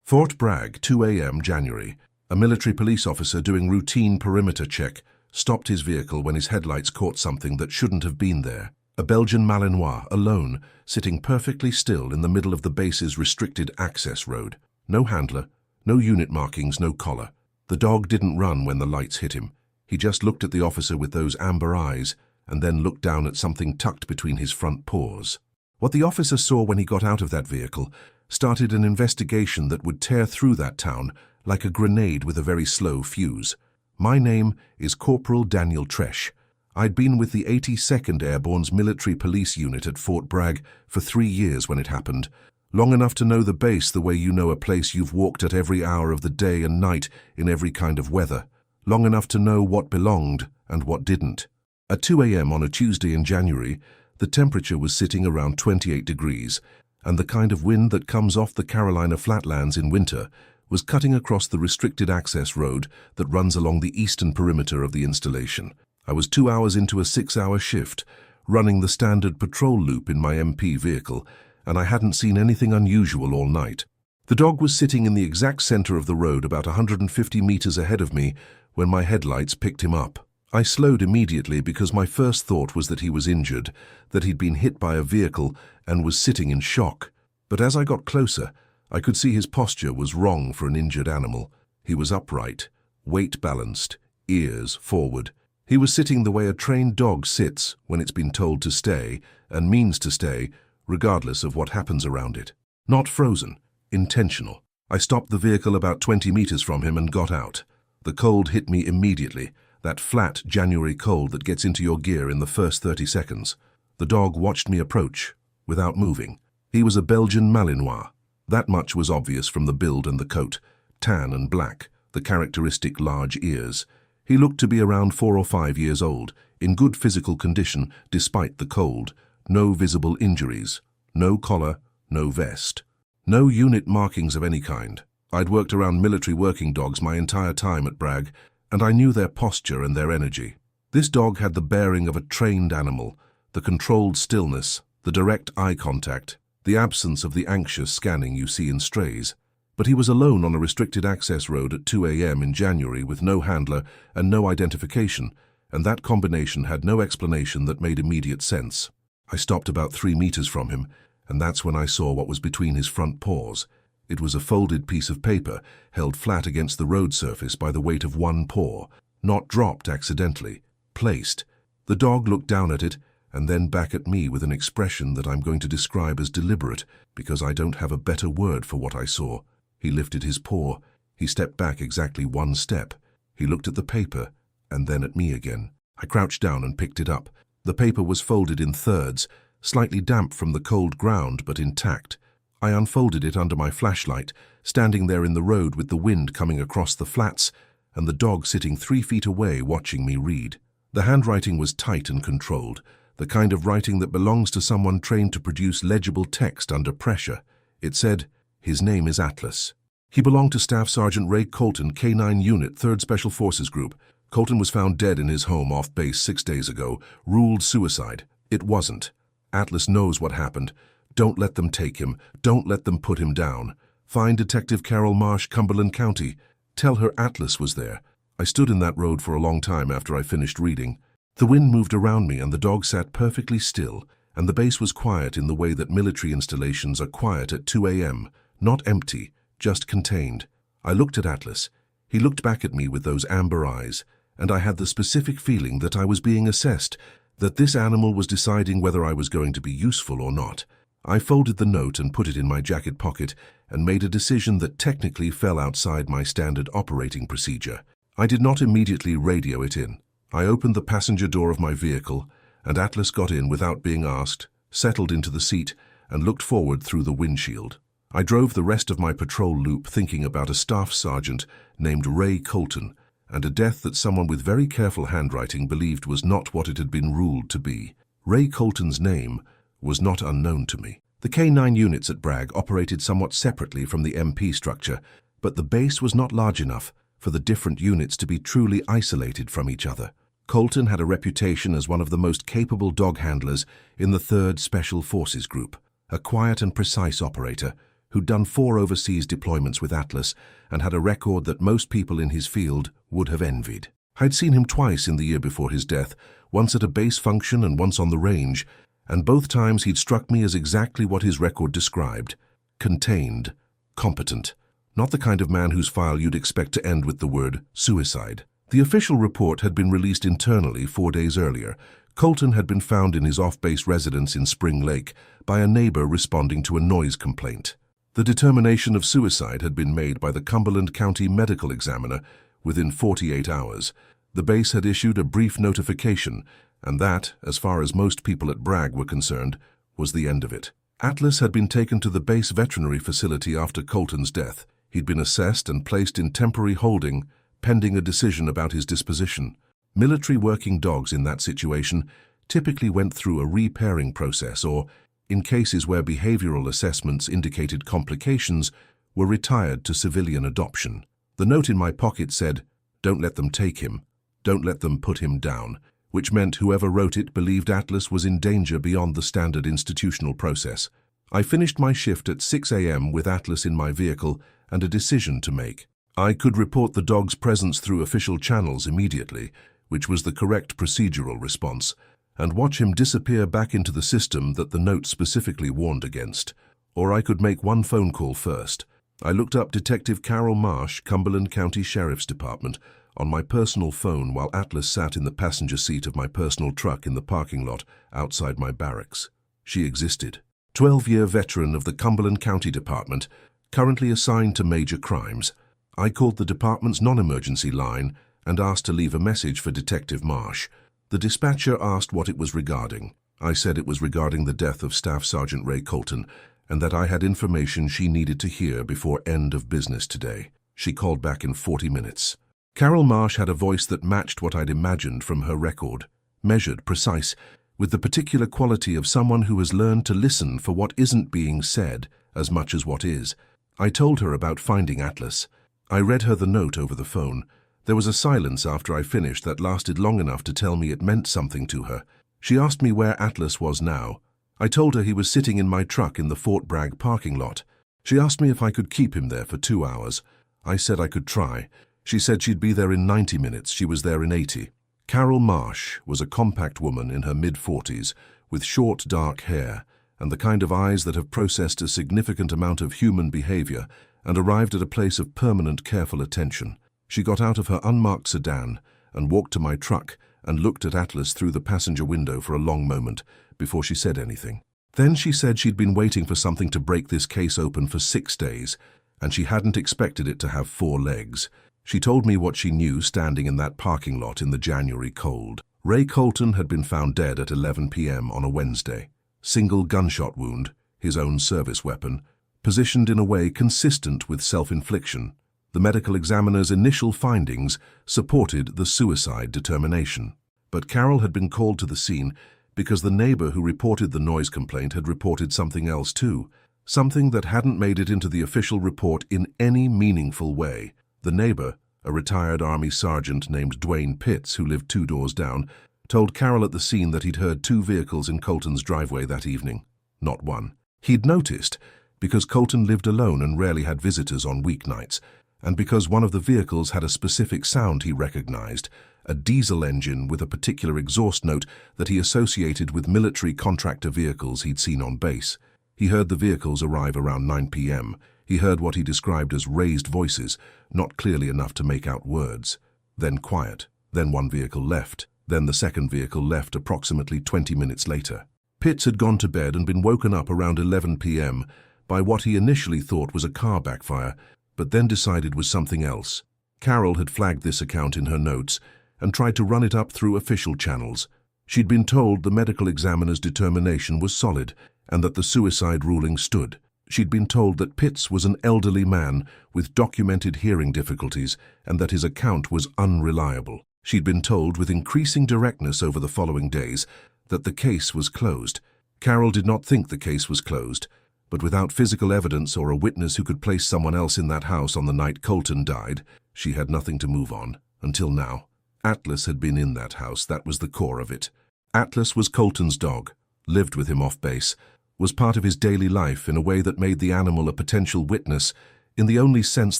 Fort Bragg, 2 a.m. January. A military police officer doing routine perimeter check stopped his vehicle when his headlights caught something that shouldn't have been there. A Belgian Malinois, alone, sitting perfectly still in the middle of the base's restricted access road. No handler, no unit markings, no collar. The dog didn't run when the lights hit him. He just looked at the officer with those amber eyes and then looked down at something tucked between his front paws. What the officer saw when he got out of that vehicle started an investigation that would tear through that town like a grenade with a very slow fuse. My name is Corporal Daniel Tresh. I'd been with the 82nd Airborne's military police unit at Fort Bragg for 3 years when it happened, long enough to know the base the way you know a place you've walked at every hour of the day and night in every kind of weather, long enough to know what belonged and what didn't. At 2 a.m. on a Tuesday in January, the temperature was sitting around 28 degrees, and the kind of wind that comes off the Carolina flatlands in winter was cutting across the restricted access road that runs along the eastern perimeter of the installation. I was 2 hours into a 6-hour shift, running the standard patrol loop in my MP vehicle, and I hadn't seen anything unusual all night. The dog was sitting in the exact center of the road about 150 meters ahead of me when my headlights picked him up. I slowed immediately because my first thought was that he was injured, that he'd been hit by a vehicle and was sitting in shock. But as I got closer, I could see his posture was wrong for an injured animal. He was upright, weight balanced, ears forward. He was sitting the way a trained dog sits when it's been told to stay and means to stay, regardless of what happens around it. Not frozen, intentional. I stopped the vehicle about 20 meters from him and got out. The cold hit me immediately, that flat January cold that gets into your gear in the first 30 seconds. The dog watched me approach, without moving. He was a Belgian Malinois. That much was obvious from the build and the coat, tan and black, the characteristic large ears. He looked to be around 4 or 5 years old, in good physical condition despite the cold, no visible injuries, no collar, no vest, no unit markings of any kind. I'd worked around military working dogs my entire time at Bragg, and I knew their posture and their energy. This dog had the bearing of a trained animal, the controlled stillness, the direct eye contact, the absence of the anxious scanning you see in strays. But he was alone on a restricted access road at 2 a.m. in January with no handler and no identification, and that combination had no explanation that made immediate sense. I stopped about 3 meters from him, and that's when I saw what was between his front paws. It was a folded piece of paper held flat against the road surface by the weight of one paw, not dropped accidentally, placed. The dog looked down at it and then back at me with an expression that I'm going to describe as deliberate because I don't have a better word for what I saw. He lifted his paw. He stepped back exactly 1 step. He looked at the paper and then at me again. I crouched down and picked it up. The paper was folded in thirds, slightly damp from the cold ground but intact. I unfolded it under my flashlight, standing there in the road with the wind coming across the flats and the dog sitting 3 feet away watching me read. The handwriting was tight and controlled, the kind of writing that belongs to someone trained to produce legible text under pressure. It said, "His name is Atlas." He belonged to Staff Sergeant Ray Colton, K-9 Unit, 3rd Special Forces Group. Colton was found dead in his home off base 6 days ago, ruled suicide. It wasn't. Atlas knows what happened. Don't let them take him. Don't let them put him down. Find Detective Carol Marsh, Cumberland County. Tell her Atlas was there. I stood in that road for a long time after I finished reading. The wind moved around me and the dog sat perfectly still, and the base was quiet in the way that military installations are quiet at 2 a.m., not empty, just contained. I looked at Atlas. He looked back at me with those amber eyes, and I had the specific feeling that I was being assessed, that this animal was deciding whether I was going to be useful or not. I folded the note and put it in my jacket pocket and made a decision that technically fell outside my standard operating procedure. I did not immediately radio it in. I opened the passenger door of my vehicle, and Atlas got in without being asked, settled into the seat, and looked forward through the windshield. I drove the rest of my patrol loop thinking about a staff sergeant named Ray Colton and a death that someone with very careful handwriting believed was not what it had been ruled to be. Ray Colton's name was not unknown to me. The K-9 units at Bragg operated somewhat separately from the MP structure, but the base was not large enough for the different units to be truly isolated from each other. Colton had a reputation as one of the most capable dog handlers in the 3rd Special Forces Group, a quiet and precise operator who'd done 4 overseas deployments with Atlas and had a record that most people in his field would have envied. I'd seen him twice in the year before his death, once at a base function and once on the range, and both times he'd struck me as exactly what his record described: contained, competent, not the kind of man whose file you'd expect to end with the word suicide. The official report had been released internally 4 days earlier. Colton had been found in his off-base residence in Spring Lake by a neighbor responding to a noise complaint. The determination of suicide had been made by the Cumberland County Medical Examiner within 48 hours. The base had issued a brief notification, and that, as far as most people at Bragg were concerned, was the end of it. Atlas had been taken to the base veterinary facility after Colton's death. He'd been assessed and placed in temporary holding, pending a decision about his disposition. Military working dogs in that situation typically went through a re-pairing process or, in cases where behavioral assessments indicated complications, were retired to civilian adoption. The note in my pocket said, "Don't let them take him. Don't let them put him down," which meant whoever wrote it believed Atlas was in danger beyond the standard institutional process. I finished my shift at 6 a.m. with Atlas in my vehicle and a decision to make. I could report the dog's presence through official channels immediately, which was the correct procedural response, and watch him disappear back into the system that the note specifically warned against. Or I could make one phone call first. I looked up Detective Carol Marsh, Cumberland County Sheriff's Department, on my personal phone while Atlas sat in the passenger seat of my personal truck in the parking lot outside my barracks. She existed. 12-year veteran of the Cumberland County Department, currently assigned to major crimes. I called the department's non-emergency line and asked to leave a message for Detective Marsh. The dispatcher asked what it was regarding. I said it was regarding the death of Staff Sergeant Ray Colton, and that I had information she needed to hear before end of business today. She called back in 40 minutes. Carol Marsh had a voice that matched what I'd imagined from her record, measured, precise, with the particular quality of someone who has learned to listen for what isn't being said as much as what is. I told her about finding Atlas. I read her the note over the phone. There was a silence after I finished that lasted long enough to tell me it meant something to her. She asked me where Atlas was now. I told her he was sitting in my truck in the Fort Bragg parking lot. She asked me if I could keep him there for 2 hours. I said I could try. She said she'd be there in 90 minutes. She was there in 80. Carol Marsh was a compact woman in her mid-40s, with short, dark hair, and the kind of eyes that have processed a significant amount of human behavior and arrived at a place of permanent, careful attention. She got out of her unmarked sedan and walked to my truck and looked at Atlas through the passenger window for a long moment before she said anything. Then she said she'd been waiting for something to break this case open for 6 days, and she hadn't expected it to have 4 legs. She told me what she knew standing in that parking lot in the January cold. Ray Colton had been found dead at 11 p.m. on a Wednesday. Single gunshot wound, his own service weapon, positioned in a way consistent with self-infliction. The medical examiner's initial findings supported the suicide determination. But Carol had been called to the scene because the neighbor who reported the noise complaint had reported something else too, something that hadn't made it into the official report in any meaningful way. The neighbor, a retired Army sergeant named Dwayne Pitts, who lived 2 doors down, told Carol at the scene that he'd heard 2 vehicles in Colton's driveway that evening, not one. He'd noticed, because Colton lived alone and rarely had visitors on weeknights, and because one of the vehicles had a specific sound he recognized, a diesel engine with a particular exhaust note that he associated with military contractor vehicles he'd seen on base. He heard the vehicles arrive around 9 p.m. He heard what he described as raised voices, not clearly enough to make out words. Then quiet. Then one vehicle left. Then the second vehicle left approximately 20 minutes later. Pitts had gone to bed and been woken up around 11 p.m. by what he initially thought was a car backfire, but then decided was something else. Carol had flagged this account in her notes and tried to run it up through official channels. She'd been told the medical examiner's determination was solid and that the suicide ruling stood. She'd been told that Pitts was an elderly man with documented hearing difficulties and that his account was unreliable. She'd been told with increasing directness over the following days that the case was closed. Carol did not think the case was closed, but without physical evidence or a witness who could place someone else in that house on the night Colton died, she had nothing to move on, until now. Atlas had been in that house, that was the core of it. Atlas was Colton's dog, lived with him off base, was part of his daily life in a way that made the animal a potential witness in the only sense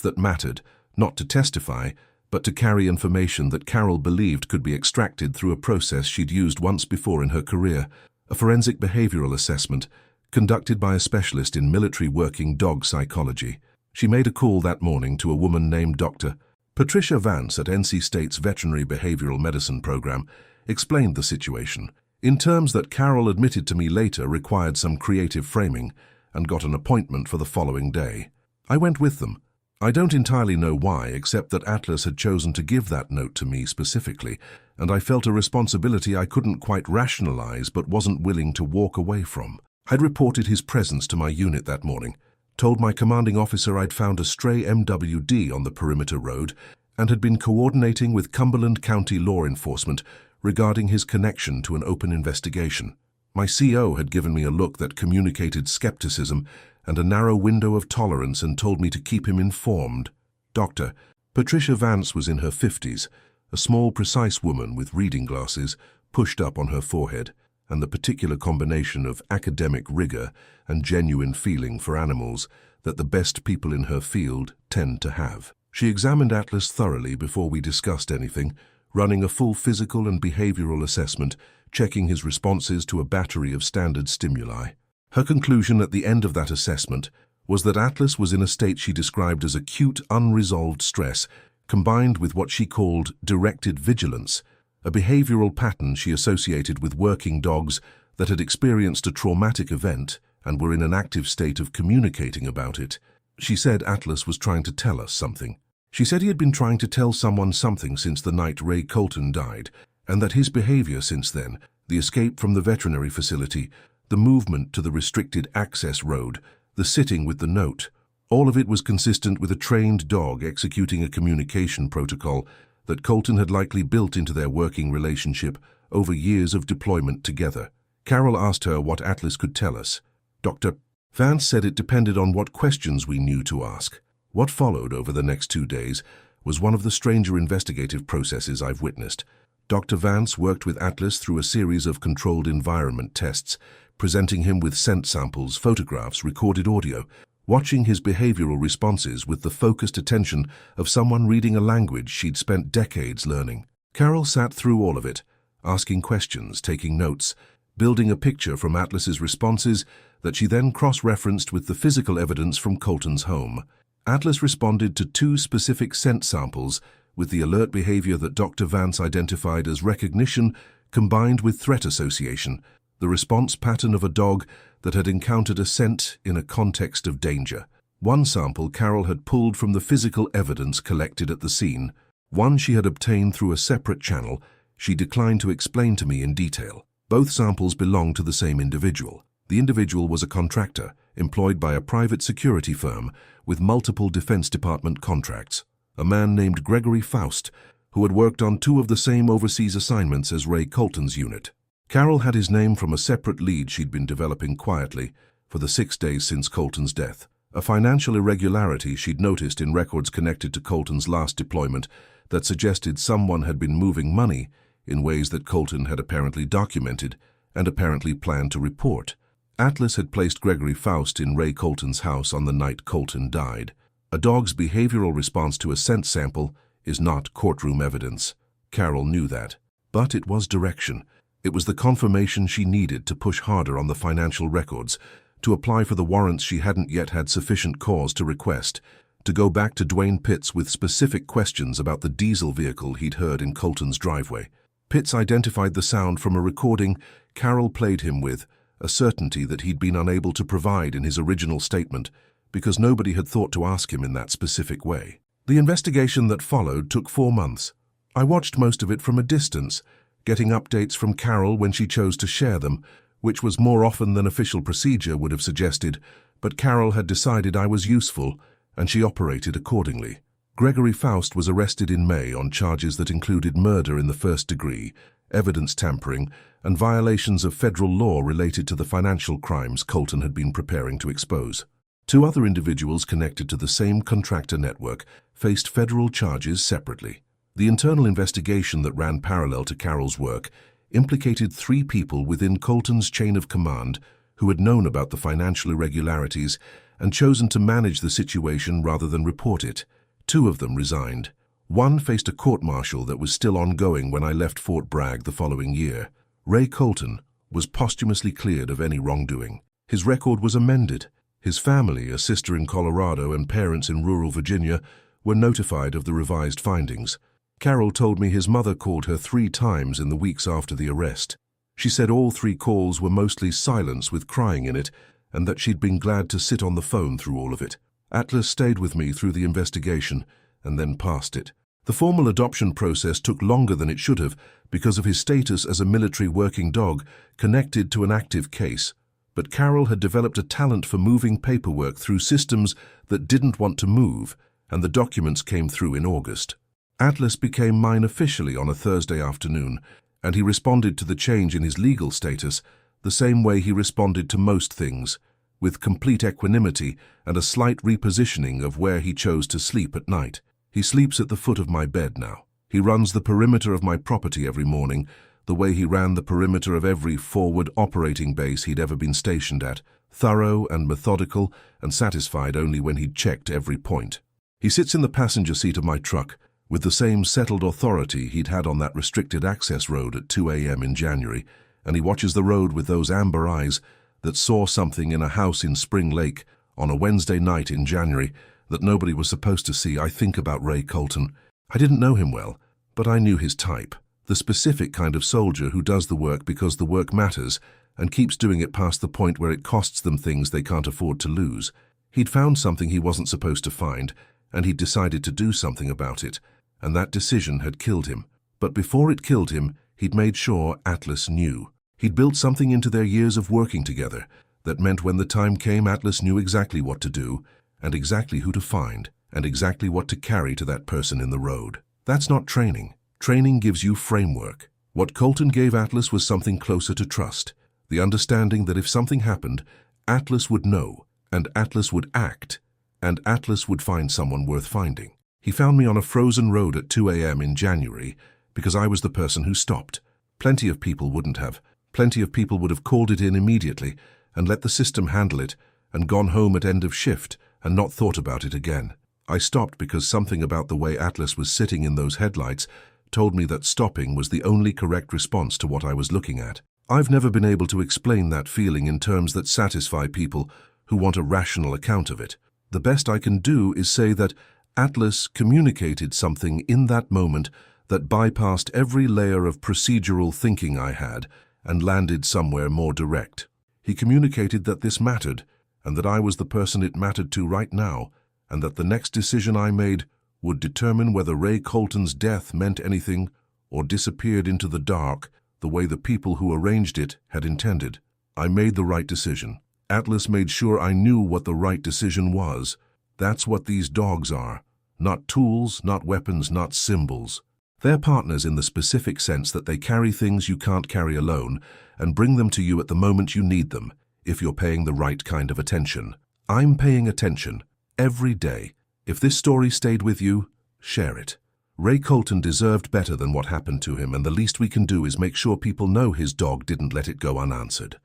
that mattered, not to testify, but to carry information that Carol believed could be extracted through a process she'd used once before in her career, a forensic behavioral assessment conducted by a specialist in military working dog psychology. She made a call that morning to a woman named Dr. Patricia Vance at NC State's Veterinary Behavioral Medicine program, explained the situation, in terms that Carol admitted to me later required some creative framing, and got an appointment for the following day. I went with them. I don't entirely know why, except that Atlas had chosen to give that note to me specifically, and I felt a responsibility I couldn't quite rationalize but wasn't willing to walk away from. I'd reported his presence to my unit that morning, told my commanding officer I'd found a stray MWD on the perimeter road, and had been coordinating with Cumberland County law enforcement regarding his connection to an open investigation. My CO had given me a look that communicated skepticism and a narrow window of tolerance and told me to keep him informed. Dr. Patricia Vance was in her 50s, a small, precise woman with reading glasses pushed up on her forehead, and the particular combination of academic rigor and genuine feeling for animals that the best people in her field tend to have. She examined Atlas thoroughly before we discussed anything, running a full physical and behavioral assessment, checking his responses to a battery of standard stimuli. Her conclusion at the end of that assessment was that Atlas was in a state she described as acute, unresolved stress, combined with what she called directed vigilance, a behavioral pattern she associated with working dogs that had experienced a traumatic event and were in an active state of communicating about it. She said Atlas was trying to tell us something. She said he had been trying to tell someone something since the night Ray Colton died, and that his behavior since then, the escape from the veterinary facility, the movement to the restricted access road, the sitting with the note, all of it was consistent with a trained dog executing a communication protocol that Colton had likely built into their working relationship over years of deployment together. Carol asked her what Atlas could tell us. Dr. Vance said it depended on what questions we knew to ask. What followed over the next 2 days was one of the stranger investigative processes I've witnessed. Dr. Vance worked with Atlas through a series of controlled environment tests, presenting him with scent samples, photographs, recorded audio, watching his behavioral responses with the focused attention of someone reading a language she'd spent decades learning. Carol sat through all of it, asking questions, taking notes, building a picture from Atlas's responses that she then cross-referenced with the physical evidence from Colton's home. Atlas responded to 2 specific scent samples with the alert behavior that Dr. Vance identified as recognition combined with threat association, the response pattern of a dog that had encountered a scent in a context of danger. One sample Carol had pulled from the physical evidence collected at the scene. One she had obtained through a separate channel she declined to explain to me in detail. Both samples belonged to the same individual. The individual was a contractor employed by a private security firm with multiple Defense Department contracts, a man named Gregory Faust, who had worked on 2 of the same overseas assignments as Ray Colton's unit. Carol had his name from a separate lead she'd been developing quietly for the 6 days since Colton's death, a financial irregularity she'd noticed in records connected to Colton's last deployment that suggested someone had been moving money in ways that Colton had apparently documented and apparently planned to report. Atlas had placed Gregory Faust in Ray Colton's house on the night Colton died. A dog's behavioral response to a scent sample is not courtroom evidence. Carol knew that. But it was direction. It was the confirmation she needed to push harder on the financial records, to apply for the warrants she hadn't yet had sufficient cause to request, to go back to Dwayne Pitts with specific questions about the diesel vehicle he'd heard in Colton's driveway. Pitts identified the sound from a recording Carol played him with, a certainty that he'd been unable to provide in his original statement because nobody had thought to ask him in that specific way. The investigation that followed took 4 months. I watched most of it from a distance, getting updates from Carol when she chose to share them, which was more often than official procedure would have suggested, but Carol had decided I was useful, and she operated accordingly. Gregory Faust was arrested in May on charges that included murder in the 1st degree, evidence tampering, and violations of federal law related to the financial crimes Colton had been preparing to expose. 2 other individuals connected to the same contractor network faced federal charges separately. The internal investigation that ran parallel to Carol's work implicated 3 people within Colton's chain of command who had known about the financial irregularities and chosen to manage the situation rather than report it. 2 of them resigned. One faced a court-martial that was still ongoing when I left Fort Bragg the following year. Ray Colton was posthumously cleared of any wrongdoing. His record was amended. His family, a sister in Colorado and parents in rural Virginia, were notified of the revised findings. Carol told me his mother called her 3 times in the weeks after the arrest. She said all 3 calls were mostly silence with crying in it, and that she'd been glad to sit on the phone through all of it. Atlas stayed with me through the investigation and then passed it. The formal adoption process took longer than it should have because of his status as a military working dog connected to an active case. But Carol had developed a talent for moving paperwork through systems that didn't want to move, and the documents came through in August. Atlas became mine officially on a Thursday afternoon, and he responded to the change in his legal status the same way he responded to most things, with complete equanimity and a slight repositioning of where he chose to sleep at night. He sleeps at the foot of my bed now. He runs the perimeter of my property every morning, the way he ran the perimeter of every forward operating base he'd ever been stationed at, thorough and methodical and satisfied only when he'd checked every point. He sits in the passenger seat of my truck with the same settled authority he'd had on that restricted access road at 2 a.m. in January, and he watches the road with those amber eyes that saw something in a house in Spring Lake on a Wednesday night in January that nobody was supposed to see. I think about Ray Colton. I didn't know him well, but I knew his type. The specific kind of soldier who does the work because the work matters and keeps doing it past the point where it costs them things they can't afford to lose. He'd found something he wasn't supposed to find, and he'd decided to do something about it, and that decision had killed him. But before it killed him, he'd made sure Atlas knew. He'd built something into their years of working together that meant when the time came, Atlas knew exactly what to do, and exactly who to find, and exactly what to carry to that person in the road. That's not training. Training gives you framework. What Colton gave Atlas was something closer to trust, the understanding that if something happened, Atlas would know, and Atlas would act, and Atlas would find someone worth finding. He found me on a frozen road at 2 a.m. in January because I was the person who stopped. Plenty of people wouldn't have. Plenty of people would have called it in immediately and let the system handle it and gone home at end of shift and not thought about it again. I stopped because something about the way Atlas was sitting in those headlights told me that stopping was the only correct response to what I was looking at. I've never been able to explain that feeling in terms that satisfy people who want a rational account of it. The best I can do is say that Atlas communicated something in that moment that bypassed every layer of procedural thinking I had and landed somewhere more direct. He communicated that this mattered, and that I was the person it mattered to right now, and that the next decision I made would determine whether Ray Colton's death meant anything or disappeared into the dark the way the people who arranged it had intended. I made the right decision. Atlas made sure I knew what the right decision was. That's what these dogs are. Not tools, not weapons, not symbols. They're partners in the specific sense that they carry things you can't carry alone and bring them to you at the moment you need them, if you're paying the right kind of attention. I'm paying attention every day. If this story stayed with you, share it. Ray Colton deserved better than what happened to him, and the least we can do is make sure people know his dog didn't let it go unanswered.